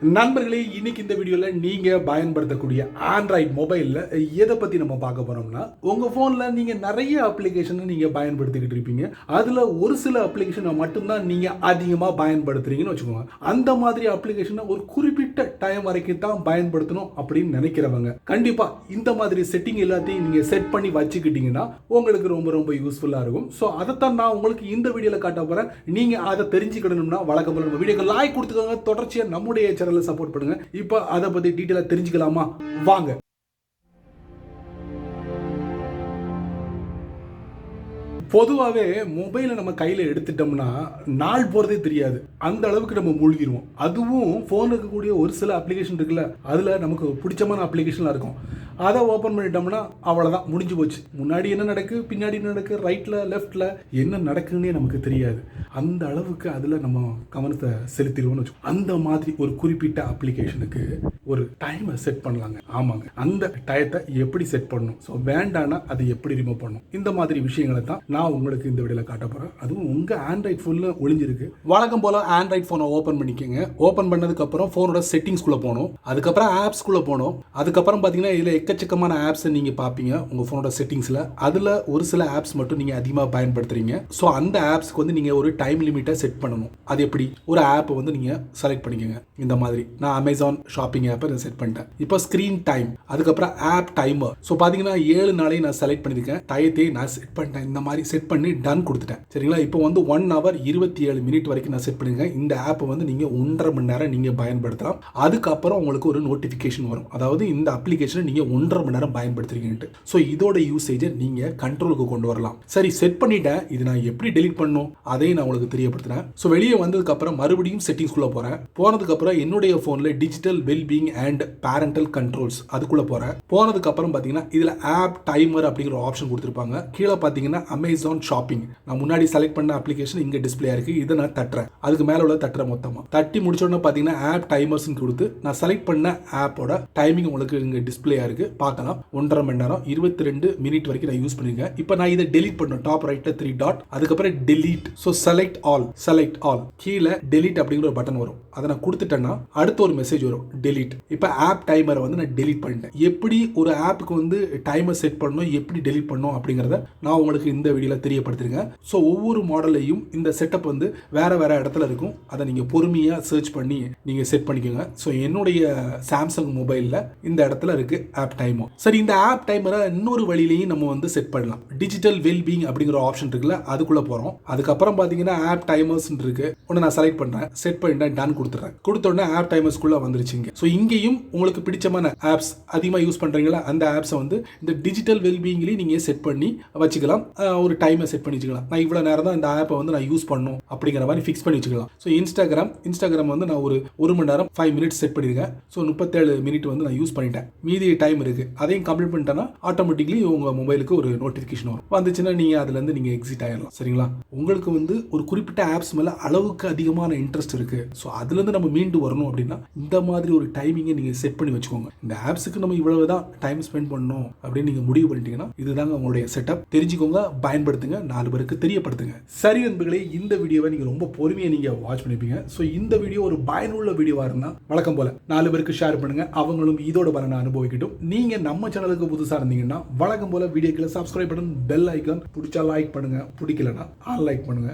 நண்பர்களே, இன்னைக்கு இந்த வீடியோல நீங்க பயன்படுத்தக்கூடிய ஆண்ட்ராய்டு மொபைல்ல எதை பத்தி நம்ம பார்க்க போறோம்னா, உங்க போன்ல நீங்க நிறைய அப்ளிகேஷன் நீங்க பயன்படுத்திக்கிட்டு இருப்பீங்க. அதுல ஒரு சில அப்ளிகேஷனை மட்டும்தான் நீங்க அதிகமா பயன்படுத்துறீங்கன்னு வச்சுக்கோங்க. அந்த மாதிரி அப்ளிகேஷனை ஒரு குறிப்பிட்ட டைம் வரைக்கும் தான் பயன்படுத்தணும் அப்படின்னு நினைக்கிறவங்க கண்டிப்பா இந்த மாதிரி செட்டிங் எல்லாத்தையும் நீங்க செட் பண்ணி வச்சுக்கிட்டீங்கன்னா உங்களுக்கு ரொம்ப ரொம்ப யூஸ்ஃபுல்லா இருக்கும். ஸோ அதைத்தான் நான் உங்களுக்கு இந்த வீடியோல காட்ட போறேன். நீங்க அதை தெரிஞ்சுக்கணும்னா வழக்கம் போல நம்ம வீடியோக்கு லைக் கொடுத்துக்கோங்க. தொடர்ச்சியா நம்முடைய சேனலை சப்போர்ட் பண்ணுங்க. இப்போ அதை பத்தி டீடைலா தெரிஞ்சுக்கலாமா? வாங்க. பொதுவாகவே மொபைலை நம்ம கையில் எடுத்துட்டோம்னா நாள் போகிறதே தெரியாது. அந்த அளவுக்கு நம்ம மூழ்கிடுவோம். அதுவும் ஃபோன் இருக்கக்கூடிய ஒரு சில அப்ளிகேஷன் இருக்குல்ல, அதில் நமக்கு பிடிச்சமான அப்ளிகேஷன்லாம் இருக்கும். அதை ஓப்பன் பண்ணிட்டோம்னா அவ்வளோதான், முடிஞ்சு போச்சு. முன்னாடி என்ன நடக்கு, பின்னாடி என்ன நடக்கு, ரைட்டில் லெஃப்டில் என்ன நடக்குன்னே நமக்கு தெரியாது. அந்த அளவுக்கு அதில் நம்ம கவனத்தை செலுத்திடுவோம்னு வச்சுக்கோம். அந்த மாதிரி ஒரு குறிப்பிட்ட அப்ளிகேஷனுக்கு ஒரு டைமை செட் பண்ணலாங்க. ஆமாங்க, அந்த டயத்தை எப்படி செட் பண்ணணும், ஸோ வேண்டானா அதை எப்படி ரிமூவ் பண்ணணும், இந்த மாதிரி விஷயங்களை தான் நான் உங்களுக்கு இந்த வீடியோவில் காட்ட போகிறேன். அதுவும் உங்கள் ஆண்ட்ராய்ட் ஃபோனில் ஒளிஞ்சிருக்கு. வழக்கம் போல் ஆண்ட்ராய்ட் ஃபோனை ஓப்பன் பண்ணிக்கோங்க. ஓப்பன் பண்ணதுக்கப்புறம் ஃபோனோட செட்டிங்ஸ்குள்ளே போகணும். அதுக்கப்புறம் ஆப்ஸ்குள்ளே போகணும். அதுக்கப்புறம் பார்த்தீங்கன்னா இதில் எக்கச்சக்கமான ஆப்ஸை நீங்கள் பார்ப்பீங்க உங்கள் ஃபோனோட செட்டிங்ஸில். அதில் ஒரு சில ஆப்ஸ் மட்டும் நீங்கள் அதிகமாக பயன்படுத்துறீங்க. ஸோ அந்த ஆப்ஸ்க்கு வந்து நீங்கள் ஒரு டைம் லிமிட்டை செட் பண்ணணும். அது எப்படி? ஒரு ஆப்பை வந்து நீங்கள் செலக்ட் பண்ணிக்கோங்க. இந்த மாதிரி நான் அமேசான் ஷாப்பிங் ஆப்பை நான் செட் பண்ணிட்டேன். இப்போ ஸ்க்ரீன் டைம், அதுக்கப்புறம் ஆப் டைமர். ஸோ பார்த்தீங்கன்னா 7 நாளையும் நான் செலக்ட் பண்ணியிருக்கேன். டயத்தையும் நான் செட் பண்ணிட்டேன். இந்த மாதிரி செட் பண்ணி டன் கொடுத்துட்டேன். சரிங்களா? இப்போ வந்து 1 hour 27 minute வரைக்கும் நான் செட் பண்ணிருக்கேன். இந்த ஆப்பை வந்து நீங்கள் 1.5 மணி நேரம் நீங்கள் பயன்படுத்தலாம். அதுக்கப்புறம் உங்களுக்கு ஒரு நோட்டிஃபிகேஷன் வரும். அதாவது இந்த அப்ளிகேஷனை நீங்கள் 1.5 மணி நேரம் பயன்படுத்துறீங்கன்ட்டு. ஸோ இதோட யூசேஜை நீங்கள் கண்ட்ரோலுக்கு கொண்டு வரலாம். சரி, செட் பண்ணிட்டேன். இது நான் எப்படி டெலிட் பண்ணணும் அதையும் நான் உங்களுக்கு தெரியப்படுத்துறேன். ஸோ வெளியே வந்ததுக்கப்புறம் மறுபடியும் செட்டிங்ஸ்குள்ளே போகிறேன். போனதுக்கப்புறம் என்னுடைய ஃபோனில் digital wellbeing and parental controls அதுக்குள்ளே போகிறேன். போனதுக்கப்புறம் பார்த்தீங்கன்னா இதில் ஆப் டைமர் அப்படிங்கிற ஆப்ஷன் கொடுத்துருப்பாங்க. கீழே பார்த்தீங்கன்னா அமேசான் ஷாப்பிங். நான் முன்னாடி செலக்ட் பண்ண அப்ளிகேஷன் இங்கே டிஸ்பிளே இருக்கு. இதை நான் தட்டுறேன். அதுக்கு மேலே உள்ள தட்டுற மொத்தமாக தட்டி முடிச்ச உடனே பார்த்தீங்கன்னா ஆப் டைமர்ஸ் கொடுத்து நான் செலக்ட் பண்ண ஆப்போட டைமிங் உங்களுக்கு இங்கே டிஸ்பிளே இருக்கு. பார்க்கலாம். 1.5 மணி நேரம் 22 minute வரைக்கும் நான் யூஸ் பண்ணிருக்கேன். இப்போ நான் இதை டெலிட் பண்ணணும். டாப் ரைட்ல 3 டாட், அதுக்கப்புறம் டெலிட். ஸோ செலக்ட் ஆல் கீழே டெலிட் அப்படிங்கிற ஒரு பட்டன் வரும். அதை நான் கொடுத்துட்டேன்னா அடுத்த ஒரு மெசேஜ் வரும், டெலிட். இப்போ ஆப் டைமரை வந்து நான் டெலிட் பண்ணிட்டேன். எப்படி ஒரு ஆப்புக்கு வந்து டைமர் செட் பண்ணணும், எப்படி டெலிட் பண்ணணும் அப்படிங்கிறத நான் உங்களுக்கு இந்த வீடியோல தெரியப்படுத்திருக்கேன். ஸோ ஒவ்வொரு மாடல்லையும் இந்த செட்டப் வந்து வேற வேற இடத்துல இருக்கும். அதை நீங்கள் பொறுமையாக சர்ச் பண்ணி நீங்கள் செட் பண்ணிக்கோங்க. ஸோ என்னுடைய சாம்சங் மொபைலில் இந்த இடத்துல இருக்கு ஆப் டைமர். சரி, இந்த ஆப் டைமரை இன்னொரு வழியிலையும் நம்ம வந்து செட் பண்ணலாம். டிஜிட்டல் வெல்பீயிங் அப்படிங்கிற ஆப்ஷன் இருக்குல்ல, அதுக்குள்ள போகிறோம். அதுக்கப்புறம் பார்த்தீங்கன்னா ஆப் டைமர்ஸ் இருக்கு. ஒன்று நான் செலக்ட் பண்ணுறேன், செட் பண்ணிட்டேன், டன் கொடுத்துறேன். கொடுத்த உடனே ஆப் டைமர்ஸ்குள்ள வந்துருச்சுங்க. ஸோ இங்கேயும் உங்களுக்கு பிடிச்சமான ஆப்ஸ் அதிகமாக யூஸ் பண்ணுறீங்களா, அந்த ஆப்ஸை வந்து இந்த டிஜிட்டல் வெல்பீயிங்லேயும் நீங்கள் செட் பண்ணி வச்சுக்கலாம். ஒரு டைமை செட் பண்ணி வச்சுக்கலாம். நான் இவ்வளோ நேரம் தான் இந்த ஆப்பை வந்து நான் யூஸ் பண்ணணும் அப்படிங்கிற மாதிரி ஃபிக்ஸ் பண்ணி வச்சுக்கலாம். ஸோ இன்ஸ்டாகிராம் வந்து நான் ஒரு மணி நேரம் 5 minutes செட் பண்ணியிருக்கேன். ஸோ 37 minute வந்து நான் யூஸ் பண்ணிட்டேன். மீதி டைம் இருக்குது. அதையும் கம்ப்ளீட் பண்ணிட்டேன்னா ஆட்டோமேட்டிக்லி உங்கள் மொபைலுக்கு ஒரு நோட்டிஃபிகேஷன் வரும். வந்துச்சுன்னா நீங்கள் அதுலேருந்து நீங்கள் எக்ஸிட் ஆகிடலாம். சரிங்களா? உங்களுக்கு வந்து ஒரு குறிப்பிட்ட ஆப்ஸ் மேலே அளவுக்கு அதிகமான இன்ட்ரெஸ்ட் இருக்குது. ஸோ அதுலேருந்து நம்ம மீண்டு வரணும் அப்படின்னா இந்த மாதிரி ஒரு டைமிங்கை நீங்கள் செட் பண்ணி வச்சுக்கோங்க. இந்த ஆப்ஸுக்கு நம்ம இவ்வளவு தான் டைம் ஸ்பெண்ட் பண்ணணும் அப்படின்னு நீங்கள் முடிவு பண்ணிட்டீங்கன்னா இதுதாங்க உங்களுடைய செட்டப். தெரிஞ்சுக்கோங்க, பயன்படுத்துங்க, 4 பேருக்கு தெரியப்படுத்துங்க. சரி நண்பர்களே, இந்த வீடியோவை நீங்கள் ரொம்ப பொறுமையாக நீங்கள் வாட்ச் பண்ணிப்பீங்க. ஸோ இந்த வீடியோ ஒரு பயனுள்ள வீடியோவாக இருந்தால் வழக்கம் போல 4 பேருக்கு ஷேர் பண்ணுங்க. அவங்களும் இதோட பலனை அனுபவிக்கட்டும். நீங்க நம்ம சேனலுக்கு புதுசாக இருந்தீங்கன்னா வழக்கம் போல வீடியோக்களை சப்ஸ்கிரைப் பண்ணுங்க, பெல் ஐக்கான் பிடிச்சா லைக் பண்ணுங்க, பிடிக்கலன்னா அன்லைக் பண்ணுங்க.